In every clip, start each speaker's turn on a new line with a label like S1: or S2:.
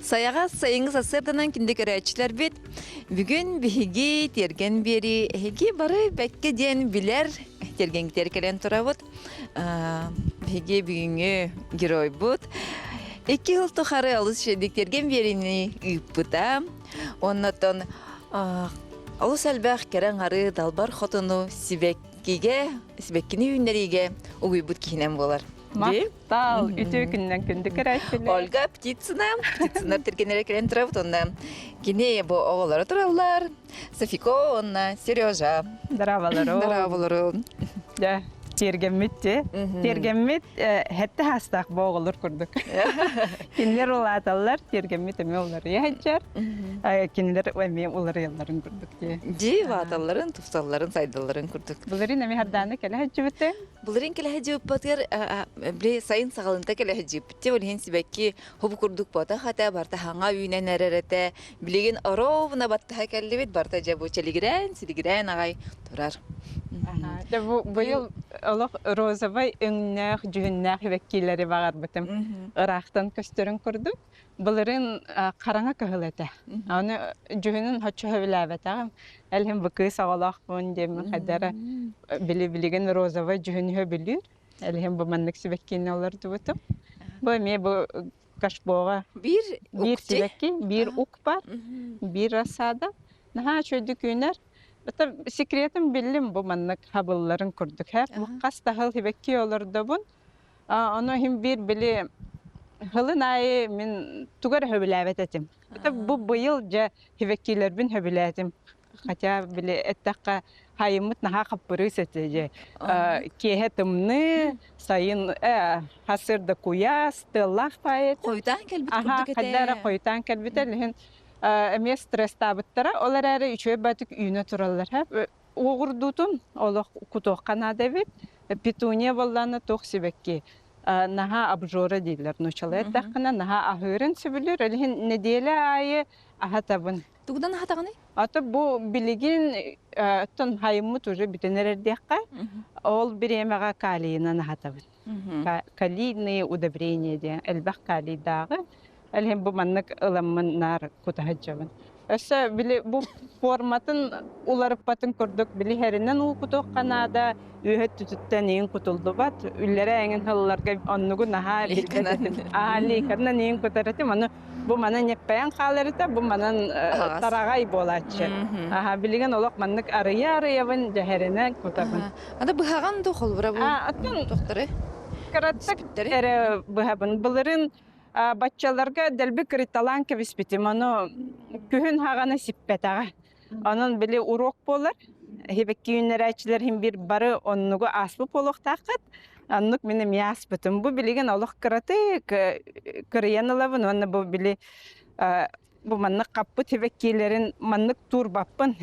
S1: Саяға сайыңыз асырданан кінде көрәтшілер бет. Бүгін бігі терген бері, әйге бары бәкке ден білер терген теркелен тұра бұд. Бігі бүгінгі герой бұд. 2 жыл тұқары алыс шедік терген беріні үйіп бұда. Оннатын алыс әлбәқ кәрін ары далбар қотыну сібеккені үйінлеріге ұғый бұд кейінен болар.
S2: Мақтал, үтө күннен күнді көрәтшілер.
S1: Ольга Птицына тергенері келен тұрабыд, онна кене бұл оғылары тұралар. Софико, онна Сережа.
S2: Даравалары.
S1: Даравалары.
S2: Тергенмитте. Тергенмит хәтті хастақ боғылыр күрдік. Кенлер ол аталар, тергенмит әме олар ехәтчар. Кенлер әме олар елларын күрдік.
S1: Ди, аталарын, туфталарын, сайдаларын күрдік.
S2: Бұларын әме хадданы кәлі хәтчі бүтті?
S1: Бұларын кәлі хәтчі бұттыр, біле сайын сағалында кәлі хәтчі бұтты. Олген сібәкки хұбы күрдік бұта қата, барта хаңа үйінен әрәрәті. Білеген оровына батта кәлі бет, барта жабу чәлігірән, сілігірән ағай тұрар.
S2: Бұйыл олық розовай үңнәқ, жүхіннәқ вәккейлері бағар бұтым. Ирақтан көстерін күрдік. Бұларын қараңа көхіл әті. Оны жүхінін хотшы хөвіләв әтіғым. Әлім бұқы сағалақ бұн демін қадары білі-білеген розовай жүхін хөвілір. Әлім бұманлық сібәккейін оларды бұтым. Бұл әме бұл қашбоға бір сібәккей, бір ұқ бар, бір асада. Наға чөйді күйінер. Секретім білім бұл маннық хабылларын күрдік. Бұққас тағыл хебекке оларды бұн. Оны хем бір білі ғылын айы мен тұғар хөбіләвет әтім. Бұл бұйыл жа хебеккелер бін хөбіләтім. Хотя білі әттаққа хайымыт наға қаппыры сәті же. Кеге тымны, сайын хасырды куяс, тыллақ пайет.
S1: Қойтан кәлбіт күрдік әті.
S2: Қаддара қойтан кәлбіт әлі. Әме стресс табыттара, олар әрі үшөй бәтік үйіне тұралар. Оғырдутын, олық күтоқ қанады бет, петуния болланы тоқ себекке. Наға абжора дейлер, нұшалы әттаққына, наға ахырын сөбілер, әліхін неделі айы аға табын.
S1: Тұғыдан аға тағаны?
S2: Аты бұл білеген түн хайымыт уже бітенер әрдеққа, ол бір емеға калиынан аға табын. Калийные удобрения де, әлбәқ калийдағы. Әлем бұл маннық ыламын нар күтәхәджабын. Өсі білі бұл форматын уларып батын көрдік. Білі әрінен ұл күтіқ қанада үйет түтіттен ең күтілді бат. Үллері әңін ғылыларға оннығын аға лейкарынан ең күтәретім. Бұл манан еппәйін қаларыта, бұл манан тарағай болатшы. Білеген олық маннық арыя-арыябын жәхерінен күтәбін.
S1: Ада бұхаған доқыл бұра бұл тоқтары?
S2: Қараттық әрі бұхабын. Бұлырын батчаларға дәлбі кіріталан кәбіспетім, оны күхін хағаны сиппетаға. Оның білі урок болар, хебекке үйінер әчілер бір бары онынығы аспы болуқ таққат, онынық менің яспытым. Бұл білеген олық кіраты кіріен алабын, оны бұл білі бұл маннық қаппы хебеккейлерін маннық тур баппын,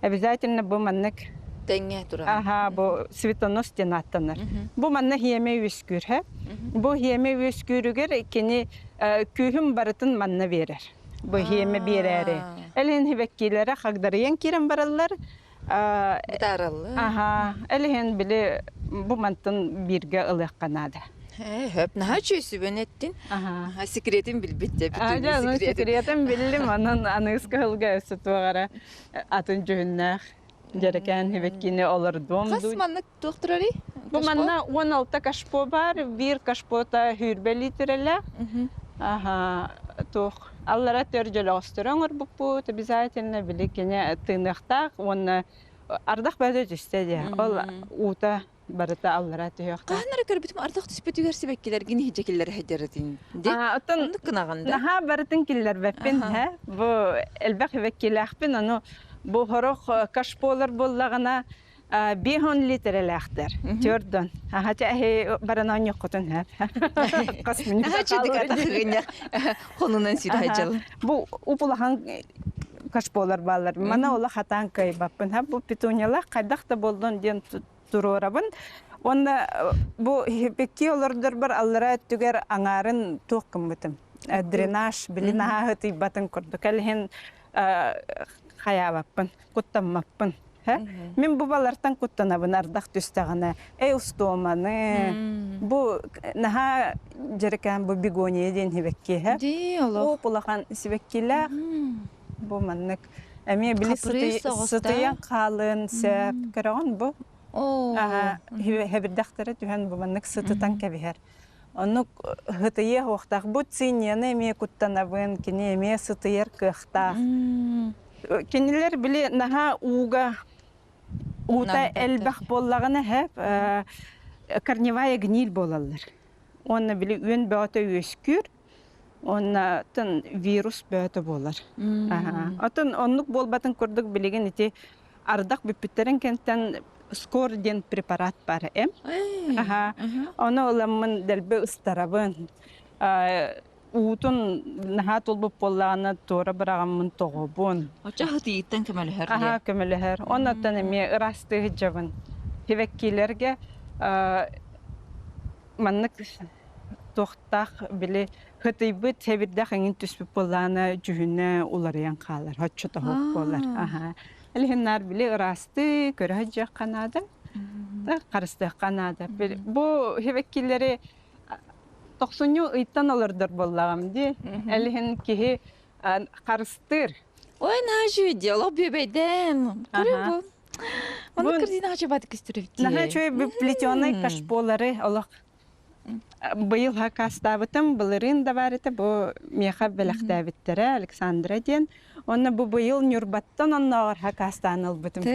S2: обязательно бұл маннық
S1: Тәңе тұра.
S2: Бұл светоносттен аттаныр. Бұл манна хеме өскүр. Бұл хеме өскүрігер кені күйім барытын манна берер. Бұл хеме берері. Әлін хебеккейлері қағдарыен керен баралар.
S1: Бұтаралы.
S2: Әлін білі бұл мантын бірге ұлық қанады.
S1: Хөп, наға чөйсі бөн еттін? Секретін білбетті.
S2: Секретін білдім, оның анығысқа ұлға өсі туағара атын жүйіннәқ. Жарекән хебеккені олар домду.
S1: Қас маннық тоқтырары?
S2: Бұл манна 16 кашпо бар, бір кашпота хүрбәлі түрелі. Тоқ. Аллара түржелі остырың ұрбұппут, обязательно білікені тыңықтақ, оны ардақ бәді түстеді. Ол ұта барыта аллара түйіқта.
S1: Қағанары көрбітім ардақ түспетігер себеккелер гені хеджекелер хәдеретін? Ондық қынағанда?
S2: Наға барытын келер бәппен. Бұл әлбәқ хебеккелі ақпен, оны бұл ғырық кашполар боллағына 5 литрі ләқтір, түрдің. Хача баран оң құтын қасмын.
S1: Хачадық артақығын қонынан сүйді хачалы.
S2: Бұл ұпылаған кашполар балар. Мана олы қатан кай баппын. Бұл петуниялар қайдақты болдың ден тұрорабын. Онда бұл хепекке олардар бар аллара түгер аңарын тоққым бұтым. Дренаж, білін ағыты батын күрді. Кәліген қая баппын, құттамаппын. Хэ? Мен бу балартан куттанабын ардах түстәгәнә. Устоманы. Бу наха жерекән бу бигония ден хебекке, хэ?
S1: Ди Аллах.
S2: О пулахан сибеккиләр. Бу маннык. Әме биле сытыян калын сәп керәгән бу.
S1: О.
S2: Хәбердәхтәре түһән бу маннык сытытан кәбиһәр. Оны хытые вақтақ бұ цинені ме күттанабын, кені ме сытыер кықтақ. Кенелер біле наға уға, ута әлбәқ боллағына әп, карневая гнил болалар. Оны біле өн бәуті өскүр, оны тын вирус бәуті болар. Атын онлық болбатын көрдік білеген ете ардақ бүппіттерін кенттен скор ден препарат бар, Оны оламын дәлбе ыстарабын. Уутун наха толбуп боллағына тора бірағамын тоғыбын.
S1: Ача хытыйыттан көмөлөһөр.
S2: Көмөлөһөр. Оннаттан эме ырастығы жабын. Хевеккилерге маннык тоқтақ біле хытыйбы тәбірдәқ еңін түспіп боллағына жүхіне уларыян қалар. Хотчы тоғып болар. Әлхеннар біле ырасты, көрі жақ қанады. Қарысты қанады. Бұ хевеккилері 90 ыйттан олардар боллағам де. Әлхен кеге қарыстыр.
S1: Ой, нажу, диалог бебейден. Көрі бұл. Оны кірдейін ачы баты көстіріпті.
S2: Наға чөй бұл плетеный кашполары олық. Бұйыл хақастабытым, бұлырын да барыты, бұ меха біліқтәбіттері Александра ден. Оны бұ бұйыл нүрбаттан оннағыр хақастаныл бұтым.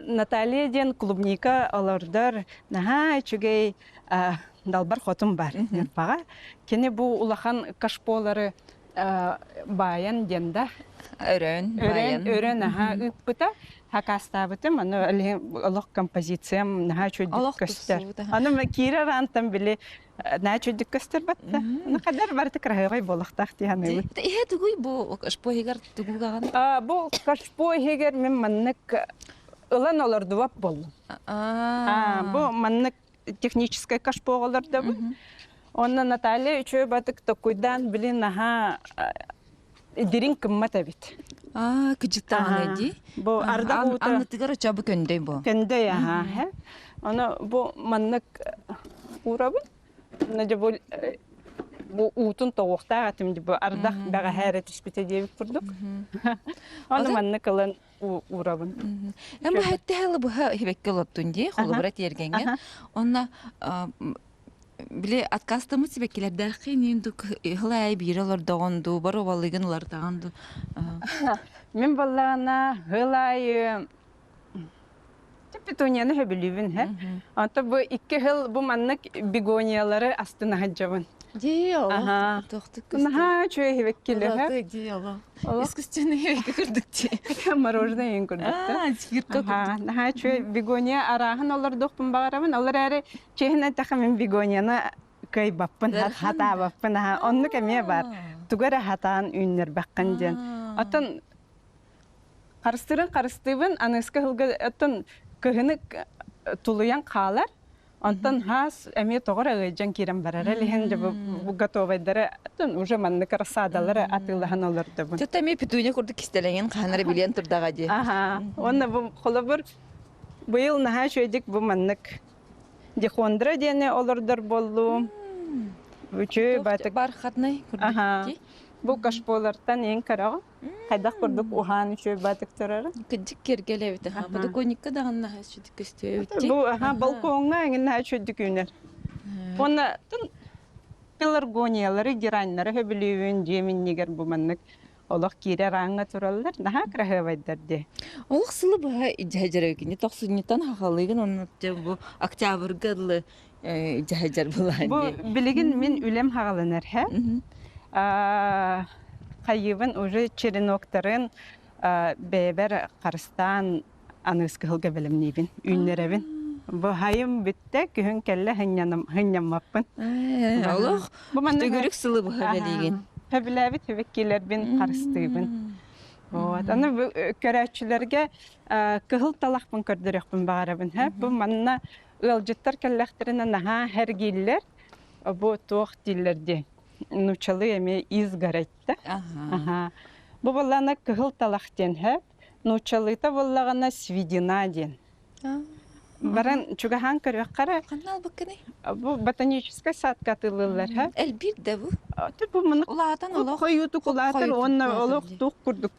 S2: Наталья ден клубника олардар. Наға чүгей далбар хотым бар нүрбаға. Кені бұ улахан кашполары баян денда. Өрен үппіта. Хакастабытым, аны олық композициям наға чөйдік көстер. Аны кері рантам біле наға чөйдік көстер бәтті. Аны қадар барды крайғай болықтақ дейін өйт.
S1: Ihe түгүй бұл кашпойгер түгілгаған?
S2: Бұл кашпойгер мен маннык ылан оларды вап болдым. Бұл маннык техническай кашпойғаларды бұл. Оны Наталья үшөй батык токуйдан біле наға дерин кыммат әбет.
S1: Күжіктаған әді?
S2: Бұ ардақ ұты...
S1: Аннытығыр чабы көндей бұл?
S2: Көндей, Оны бұ маннық ұрабын. Бұ ұтын тоғықтақ әтімді бұ ардақ бәға әрі түспеті дейбік бұрдық. Оны маннық ылын ұрабын.
S1: Бұ әтті әлі бұ хебекке лоттun дей, қолы бұрат ергенге. Онна Биле откастымы себеккелер дәхи нендік ғылай бейрелер дағанды, бары балығын олар дағанды.
S2: Мен балағына ғылай петунияны хөбілівін. Анта бұ 2 ғыл бұ маннық бигониялары астына ғаджабын.
S1: Дей Аллах, тоқты күсті.
S2: Наға чөй хебеккелі.
S1: Дей Аллах. Искусственный хебекке күрдікте.
S2: Мороженое ең күрдікті.
S1: Цвирка күрдік.
S2: Наға чөй бигония арағын олар доқпын бағарамын. Олар әрі чейхін әттіға мен бигонияны көй баппын, хата баппын. Онны кәме бар. Түгәрі хатаан үйінер бәққан ден. Атын қарыстыбын, анысқы ғылғы атын көхіні тулуян қалар. Антон хас эми тогор жан кирен барар элен же бу готовайдары уже манны красадалары атылхан оларды бу.
S1: Тетте ми петуня курды кистелеген канары билен турдага ди.
S2: Онна бу холобур быйыл наха шөйдик бу маннык. Дихондра дене олордар болду. Үчө батык
S1: бархатный курды.
S2: Бу кашполардан ең карага. Кайдак курдук ухан үчө батык турары.
S1: Кыдык кергелебите ха. Бу коникка даган наха шөйдик көстөбүтти.
S2: Бу балконга эңин наха шөйдик үнер. Онна пеларгониялары гераннары хөбүлүбүн жемин нигер бу маннык. Олох кире ранга тураллар, наха крахавайдар де.
S1: Олох сылы баха жахажарыгыны токсуннитан хахалыгын онны бу октябрь гыдлы жахажар булан.
S2: Бу билигин мен үлем хагаланар ха. Хайыбын уже череноктарын бебер Карстан аныскылга билимнибин, үннеребин. Бу хайым битте күн келле хыннамаппын.
S1: Олох төгөрүк сылы баха билигин.
S2: Həbiləbit həvəkkilər bin qarыстыбын. Аны көрәчілерге кығыл талақпын көрдірекпін бағарабын. Бұл манна ылжыттар кәлләқтеріне наға әргейлер, бұл тоқ дилерде. Нучалы әме из гарайтты. Бұл балана кығыл талақтен нучалыта боллагана свидина ден. Баран чугахан көрөк кара.
S1: Канал бакканы.
S2: Бу ботанический садка тылылар, ха?
S1: Элбир да бу.
S2: Бу муну
S1: Улаатан олох.
S2: койуту кулатыр,
S1: койуту
S2: онна
S1: кулатыр
S2: олох
S1: ди.
S2: тух курдук.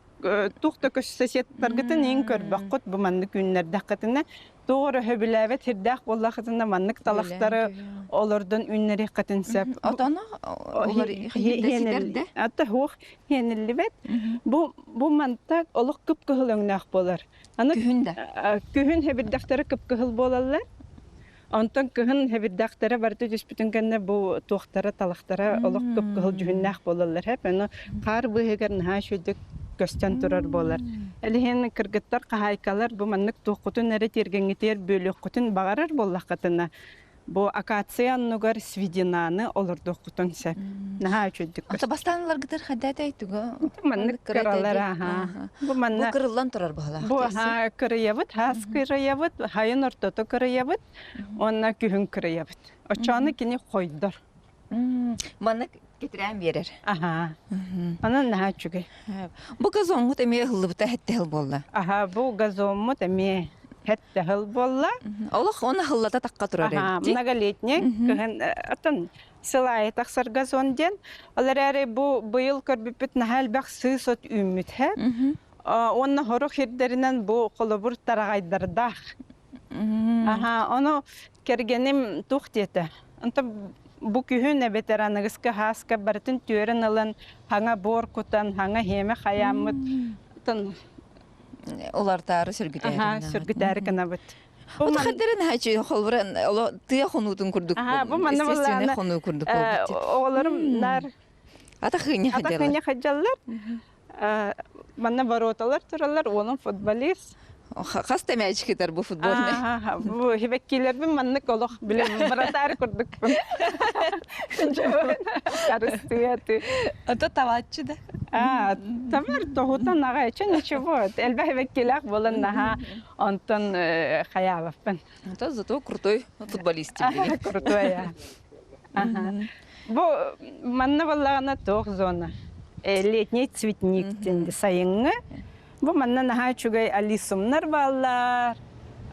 S2: Тухта көс сосеттаргытын ең көрбаққыт бу манны күннердақ кытына. Тоғыры хөбіләбет хирдақ боллақытына маннык талақтары олардан үннері қытынсап.
S1: Атана олар хендесидерде.
S2: Ата хух хенелли бет. Бу мантак олох күп кыһылыңнақ болар. Аны
S1: Күһүндә.
S2: күһүн хебирдақтары күп кыһыл болалар. Онтон күһүн хебирдақтары барды жүспүтүн кенне бу туохтара талақтара олох күп кыһыл жүһүннақ болалар. Хеп аны қар быһыгар наһа шүдүк көстен турар болар. Элиһен кыргыттар кахайкалар бу маннык туохкутун эре тергеңитер бөлөккутун багарар боллаккатына. Бу акацияннугар свидинаны олордуккутун сеп. Наһа чүдүк.
S1: Ата бастанлар гытыр хадат айтуга.
S2: Маннык кыралар аха. Бу манна
S1: Бу кырыллан турар бала.
S2: бу ха кырыябыт, хас кырыябыт, хайын ортото кырыябыт, онна күһүн кырыябыт. Очаны кини койдор.
S1: Маны кетирәм берер.
S2: Аха. Ана наһа чүгө.
S1: Бу газоңгут эме хыллыбыта хеттел болла.
S2: Аха, бу газоммут эме хетте хыл болла.
S1: Олох оны хыллата такка турар
S2: Аха,
S1: эди.
S2: многолетний, кыһын атын сылай таксар газон ден. Алар эре бу быйыл көрбүпүт нахал бак сыйсот үмүт хэ. Онна хорох хирдеринен бу колобур тарагайдардах. Аха, ону кергеним тухтете. Анта бу күһүн ветераныгыска хаска бартын түрен алан хаңа бор кутан, хаңа хеме хаямыт. Тан
S1: Олар тары сөргүтә.
S2: аха, сүргүтәр канабыт.
S1: Бу хаддерен хачы холбуран оло тыя хонутун курдук.
S2: Аха, бу манна
S1: Естественно
S2: болланы,
S1: хону курдук болбут.
S2: Оғыларым нар
S1: Ата хыйня хаддер.
S2: атақыне хаджалар. Манна вороталар туралар, оның футболист.
S1: Хаста мяч кетер бу футболне.
S2: Аха, бу хибеккилер бин манны колох билем баратар курдук. Карыстыяты.
S1: Ата таватчы да.
S2: Тамар тохутан агайча ничего. Элбе хибеккилак болан наха онтон хаябаппын.
S1: Ата зато крутой футболист тебе.
S2: Крутой я. Ага. Бу манна баллагана тох зона. Летний цветник тенде сайыңы. Бу манна наха чугай алисумнар баллар.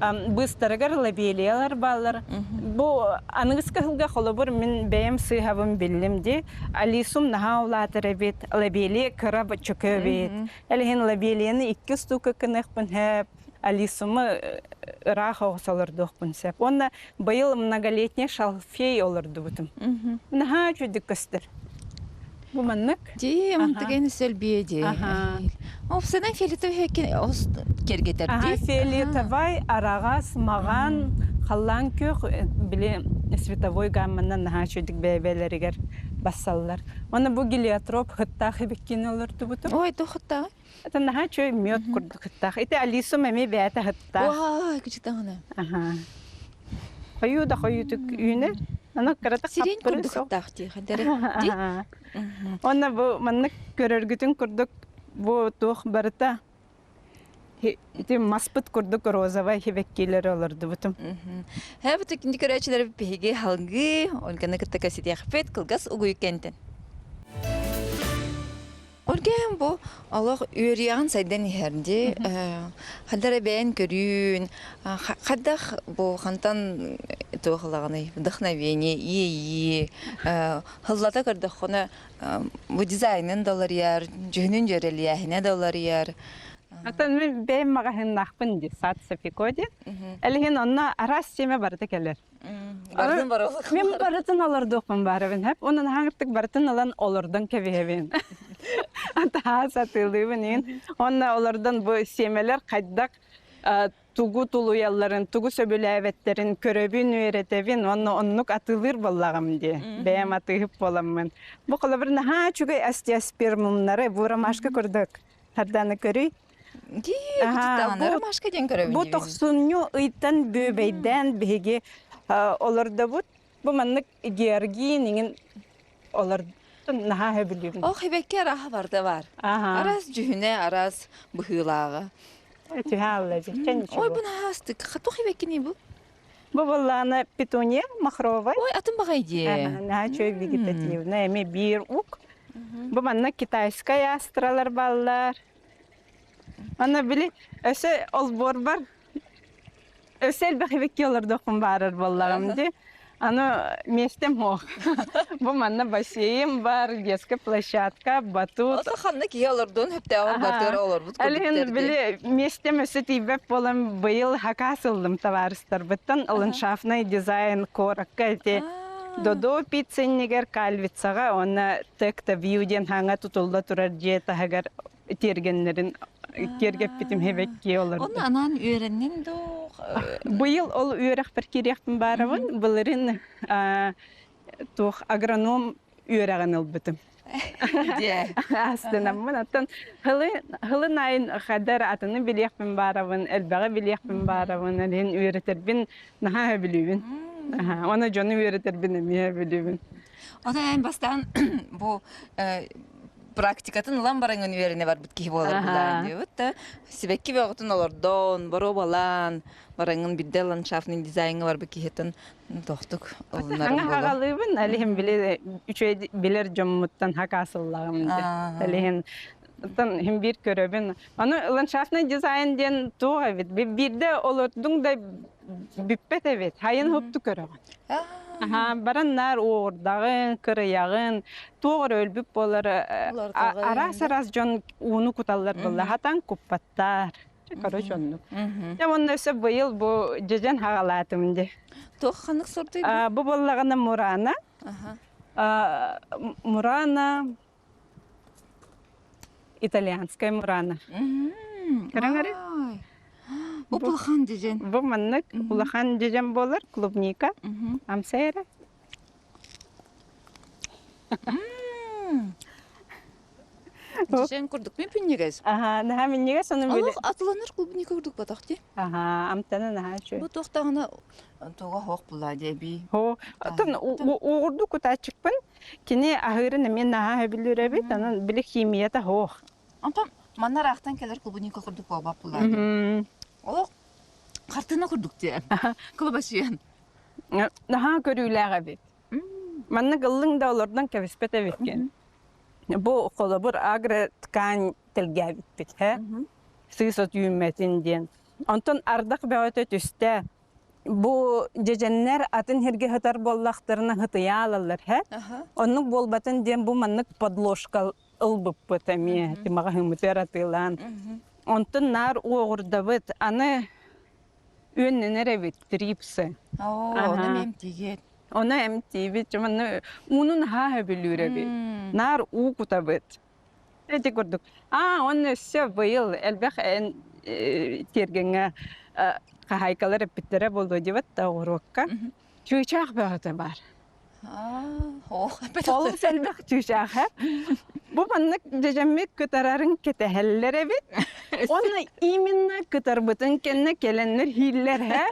S2: Быстырыгар лабелиялар баллар. Бу аныңыска хылга холобур мен бәйім сыйхабым білім де. Алисум наха улатыр бет, лабели кырабы чөкө бет. Әліхен лабелияны 2 стука кынықпын хэп. Алисумы раха оғсалырдықпын сэп. Онда байыл многолетний шалфей олырды бұтым. Наха чүдік көстір. Бу маннык?
S1: Ди, амтыгын сөлбейді. Опсынан фиолетовый кергетер
S2: Ага,
S1: ди.
S2: фиолетовый, арағас, маған, қаллан көк, біле световой гамманан наха чүдік бәйбәлерігер бассалылар. Оны бу гелиотроп хыттақы беккен олырды бұтым.
S1: Ой, тухта.
S2: Это наха чөй мед курды хыттақ. Это алисум әме бәйті хыттақ.
S1: Ой, күчтаңына.
S2: Ага. Қою да қою түк үйіне. Аны қарата
S1: Сирен
S2: қаппыры
S1: курдук
S2: соқ.
S1: тахти хадere. Ди.
S2: Ага. Оны бу маннык көрөргүтүн курдук бу тух барыта. Ти маспыт курдук розовый хебеккилер олорду бутум.
S1: Хәбит кинди көрәчләр беге халгы, олганы кытта касет яхпет кылгас угуй кентен. Олген бу Аллах үриян сайдан хәрнде хадара бәен көрүн хадах бу хантан тохлаганы вдохновение ии хыллата көрдөх хона бу дизайнын доллар яр жөнүн жөрелияхне доллар яр.
S2: Atan men benim magahın nakpın di saat sepikodi. Elihin onna aras seme barıta keler.
S1: Бардын бар олық.
S2: Men barıtın alırdı okun barıvın hep. Onun hangırtık barıtın alan olurdan kevihevin. Ata satılıyın. Onna olurdan bu semeler kaydak tugu tuluyalların, tugu söbülevetlerin köröbün öğretevin. Onna onnuk atılır bollağım diye. Beyem atıhıp bolamın. Bu kılabırın ha çünkü aspermumları bu ramaşka kurduk. Hardanı körüy.
S1: Ди, күчтаңнар машка ден көрөбүн.
S2: Bu toxsunyu ıytan böbeyden bege olarda bu manlık gerginin olar naha hebilibin.
S1: О, хебекке раха барда бар.
S2: Aha.
S1: Арас жүһүнө, арас быһыылаагы.
S2: Тühalle cidden.
S1: Ой, бу настык. Хату хебекке не бу?
S2: Bu vallana petunia махровая.
S1: Ой, атын багайди.
S2: Naha çöy vegetativna eme bir uk. Bu manlık Kitayskaya astralar ballar. Аны били өсө олбор бар. Өсел бахибекки олар докун барыр боллагым ди. Аны местем ох. Бу манна бассейн бар, детская площадка, батут.
S1: Оса ханна ки олордон хөптө алгартыр олор бут
S2: Әлген били местем өсө тибеп болам быйыл хакасылдым товарыстар. Быттан ландшафтный дизайн коракка эти. Додо пицценнигер кальвицага оны текта вьюден ханга тутулда турар жета хагар тергеннерин кергеп битим хебекки олар.
S1: Оны анан үйреннен до
S2: Быйыл ол үйрәк бер кирәкпен барабын, булырын тух агроном үйрәгән ул битим.
S1: Де.
S2: Астына монатан хылын айын хәдәр атыны биләкпен барабын, әлбәгә биләкпен барабын, әлен үйрәтер бин наһа билүбин. Оны җаны үйрәтер бин мия билүбин.
S1: Ата эн бастан бу практикатын улан бараңын үйрене бар бит ки болар булан дип та. Себекки вагытын олордон, боро балан, бараңын бидде ландшафтный дизайны бар бит кихетен тохтук олнар
S2: Аңа
S1: болар.
S2: хагалыбын, әлем биле үчөй билер жоммуттан хакасыллагым ди. Әлен тан хим бир көрөбүн. Аны ландшафтный дизайн ден туга бит. Бирде олордуң да биппете бит. Хайын хопту көрөгөн. Бараннар ордагын, кырыягын, тоғыр өлбүп болар. Арас-арас жон уну куталлар болла. Хатан куппаттар. Короче, онну. Я онны өсө быйыл бу жежен хагалатым ди.
S1: Тох ханык сорды.
S2: Бу боллагана Мурана. Мурана итальянская Мурана. Караңары?
S1: Бу булхан дижен.
S2: Бу маннык улахан жежен болар, клубника, амсайра.
S1: Дижен курдук мен пиннегез.
S2: Наха мен неге соны биле.
S1: Алык атланыр клубника курдук батакти.
S2: Амтана наха чөй.
S1: Бу тохтагына тога хок була деби.
S2: Хо, тон уурду кутачыкпын. Кини ахырын мен наха билүрөбү, анан биле химията хох.
S1: Антон манна рахтан келер клубника курдук баба була. Алык картына курдук де. Клубашыян.
S2: Наха көрүләгә бит. Манна гыллың да олардан кебеспете биткен. Бу колобур агроткань телгә бит, хә? Сыйсот юммәтинден. Антон ардак бәвәтә төстә. Бу жеженнәр атын херге хатар боллактарына хытыя алалар, хә? Онның болбатын ден бу маннык подложка ылбып битәме, тимага хымытыр атылан. Антон нар угырдабыт, аны өнненере бит трипсы.
S1: Оны мем тигет.
S2: Ona MTV çamanı onun ha bilüre nar u kutabet. Eti kurduk. Onu se bayıl elbek en tergenge kahaykalar bitere boldu diye ta orokka. Çuçak bağıta var. Oğlum elbek çuçak ha. Bu manlık dejemek kıtararın ketehellere bit. Onu iminne kıtarbıtın kenne gelenler hiller ha.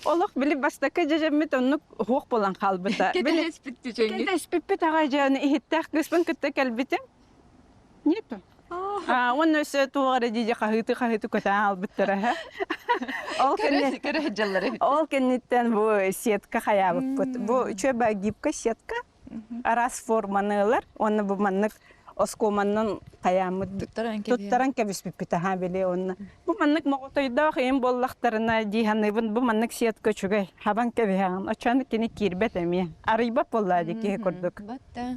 S2: Олох били бастакы жежемет онну хук болан халбыта.
S1: Кете спитти ченги.
S2: Кете спиппет агажаны ихиттах кыспын кытта келбитим. Нету. Онну өсө тугары диже кахыты көтө албыттара. Ол кеннеттен бу сетка хаябыппыт. Бу чөбө гибка сетка. Арас форманылар. Онну бу маннык оскоманнан каямыт туттаран кебиспиппита ха биле онна. Бу маннык моготойда хем боллактарына диханыбын бу маннык сетка чүгө хабан кебехан. Очаны кини кирбет эми. Арыйба боллади ки көрдүк.
S1: Батта.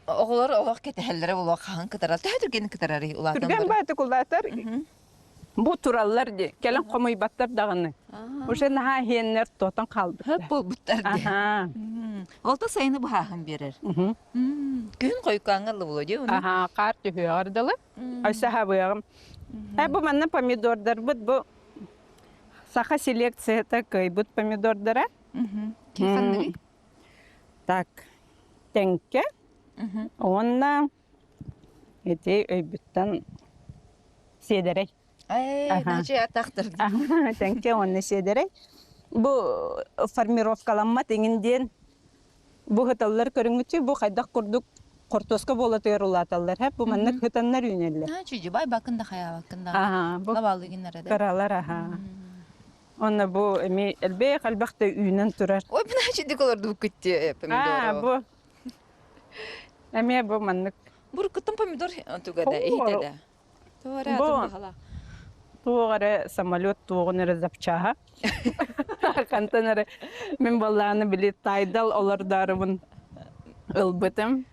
S1: Оголор кетеллере боло хан кытарал. Тәдирген кытарары улатан.
S2: Түрген баты кулатар. Бу тураллар ди. Келен комойбаттар дагыны. Ошо наха хеннер тотан калбыт.
S1: Хөп болбуттар ди. Олта сайыны бу хаһын берер. Күн койкаңылы боло ди.
S2: Кар түһү ардылы. Айса хабыгым. Бу манна помидордар бут бу саха селекцияда кыйбыт помидордара. Так. Тенке. Онна эти өйбүттан седерей.
S1: Наче атактыр.
S2: Тенке онна седерей. Бу формировкаланма теңинден бу хыталлар көрүнгүчү бу кайдак курдук кортоска болотер улаталлар. Бу манна хытаннар үнеллер.
S1: Чүжү бай бакында хая бакында.
S2: Бу
S1: лабалы гиннерде.
S2: каралар Онна бу эми элбе калбакта үйнөн турар.
S1: Ой, бу наче деколорду күттү помидор.
S2: Бу эми бу маннык
S1: Бур кыттым помидор тугада эйтеде. Тора
S2: Бу-
S1: атын баһала.
S2: Туғары самолет туғыныры запчаға. Қантанары мен баланы білет тайдал олардарымын ылбытым.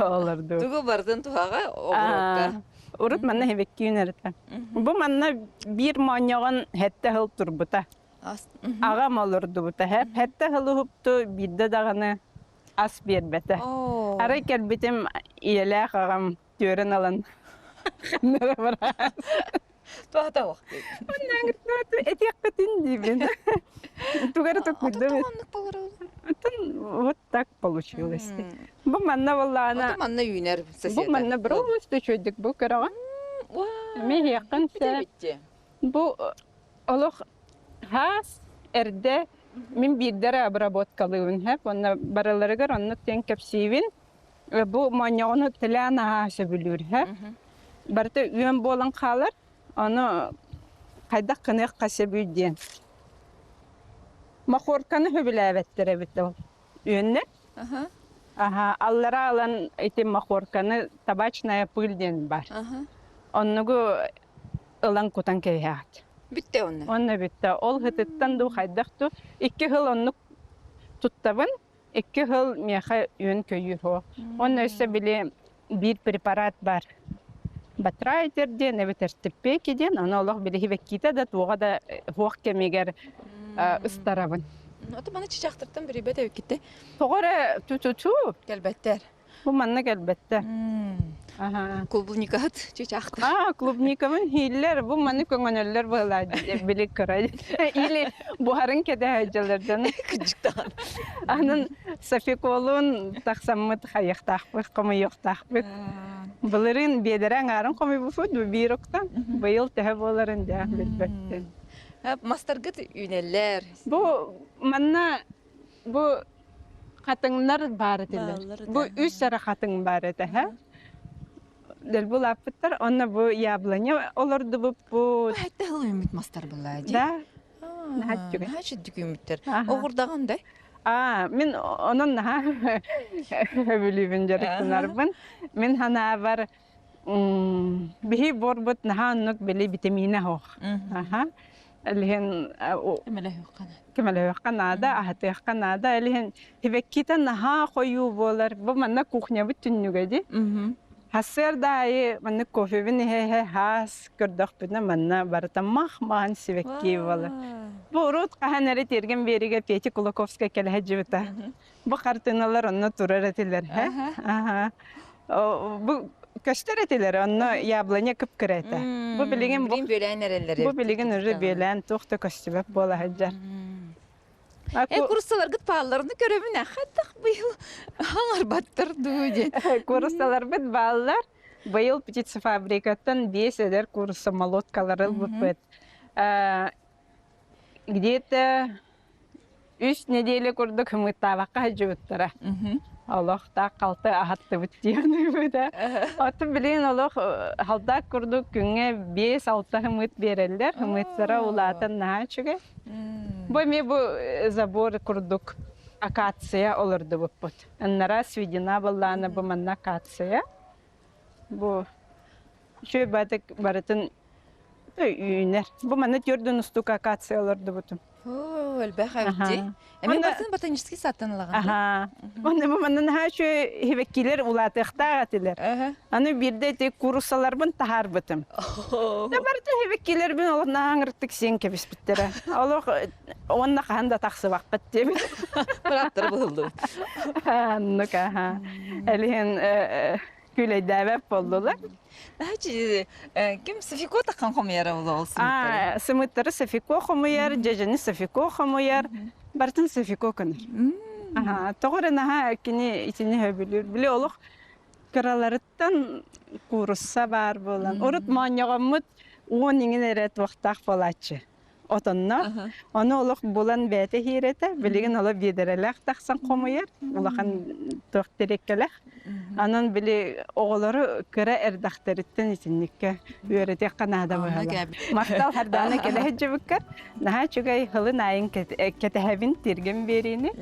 S2: Оларды.
S1: Тугу бардын туһага огорокка.
S2: Урут манна хебекки үнерді. Бу манна бир маньяган хетте хыл турбута. Ағам олырды бута. Хетте хылы хупту бидді дағаны ас бербеті. Ары келбетім иелі ағам түрін алан. Нәре бара.
S1: Туата вакыт.
S2: Оннан гыртты этек кытын дибин. Тугары токурду.
S1: Тоғанлык болар ул.
S2: Вот так получилось. Бу манна валлана.
S1: Ата манна үйнер соседа.
S2: Бу манна просто чөйдүк бу карага. Мен якын сә. Бу олох хас эрде мен биддер обработкалыын хеп, онна бараларыгар онны тен кепсивин. Бу маньягыны тилана сөбүлүр хеп. Барты үйөн болан қалар, оны қайда қынық қасебүйден. Махорканы хөбіләбеттері бітті ол. Үйінне? Аллара алан эти махорканы табачная пыльден бар. Оннугу ылан кутан кейхат.
S1: Бітті онны?
S2: Онны бітті. Ол ғытыттан ду қайдақту. 2 хыл онны туттабын, 2 хыл меха үйін көйір хо. Онны өсі біле бір препарат бар. Батрайдерден, эветертеппекеден, оны олық білігі веккиті да туға да хуақ кемегер ұстарабын.
S1: Ата маны чичақтырттан бір ебет өкетті.
S2: Тоғыры ту-ту-ту.
S1: Кәлбәттер.
S2: Бұл манна кәлбәтті.
S1: Клубникат чичақтыр.
S2: Клубниковын хейлер, бұл манны көңөнелер бұла білік көрі. Или бұхарын кәді әжелерден.
S1: Күджіктан.
S2: Анын Софиколун тақсаммыт қайықтақпық, қомы yoқтақпық. Бұлырын бедерен арын қомы бұфуд, бір оқтан. Бұйыл тәхі боларын да білбәттен.
S1: Мастаргыт үйнелер.
S2: Бұл манна, бұл қатыңлар бары тілер. Бұл 3 сара қатың бары тәхі. Дәл бұл апыттар, онна бұл ябланя оларды бұл...
S1: Әтті ғыл үміт мастар бұла, де?
S2: Да. Нәхәт жүгі.
S1: Нәхәт жүдік үміттер. Оғырдағандай?
S2: Мен onun naha bilibin jarıkınarbın. Men hana var bihi borbut naha onluk bili vitamine hoq. Elihin kemele kanada, ahate kanada. Elihin hibekkita naha koyu bolar. Bu manna kuchnya bütünlüge di. Hasser dahi manna kofi bin he has kırdak bina manna bartamah man sivekki bolar. Bu urut qahanari tergen beriga Peti Kulakovska kelhe jibita. Bu kartinalar onu turar etiler. Bu köster etiler onu yablanya kıpkıreta. Bu bilgin bu bilgin ürü bilen tohta köstübep bola hajjar.
S1: Kursalar gıt pahalarını görevine hatta bu yıl hangar battırdı diye.
S2: Kursalar bit bağlar. Bu yıl птица fabrikattan 5 eder kursa molotkaları bit. Где-то 3 неделя курдук мы табакка жуттара. Allah da qaltı ahattı bittiğini böyle. Atı bilen Allah halda kurduk günge 5-6 hımıt verirler. Hımıtlara ulatan naha çıkı. Bu mi bu zabor kurduk akatsiya olurdu bu put. Onlara svidina ballana bu manna akatsiya. Bu şöyle baratın üner. Bu manna gördüğünüz tuk akatsiya olurdu butum.
S1: Oo, elbette evdi. Emin batın botanический саттан алган.
S2: Онда bu manna ha şu hevekkiler ulatıqta atiler. Anı birde tek kursalar bin tahar butum. Da barda hevekkiler bin olna angırtık sen kebis bittere. Allah onna qanda taqsı vaqt deb.
S1: Bıraktır buldu.
S2: Annuka ha. Elihin Küley dəvəb oldular.
S1: Hacı kim Safiko takan xomyara olsun.
S2: Sımıtları Safiko xomyar, ceceni Safiko xomyar. Bartın Safiko kanır. Toğru naha kini içini höbülür. Bile oluq kıralarıttan kurussa var bolan. Orut manyağımıt 10 ingen eret vaqtaq bolatçı. Otanna onu oluq bolan bete hirete. Bilgin ola bederelaq taqsan xomyar. Ulaqan toqterekkelaq. Anan bile oğulları kıra erdaqtarıttan içinnikke öğretek kanada bağlı. Maqtal hardana kele jibikar. Naha çugay hılın ayın ketehavin tirgen berini.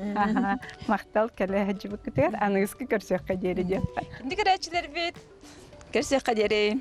S2: Maqtal kele jibikar. Anıskı körsek kaderi diyor.
S1: Şimdi kadar bit. Körsek kaderi.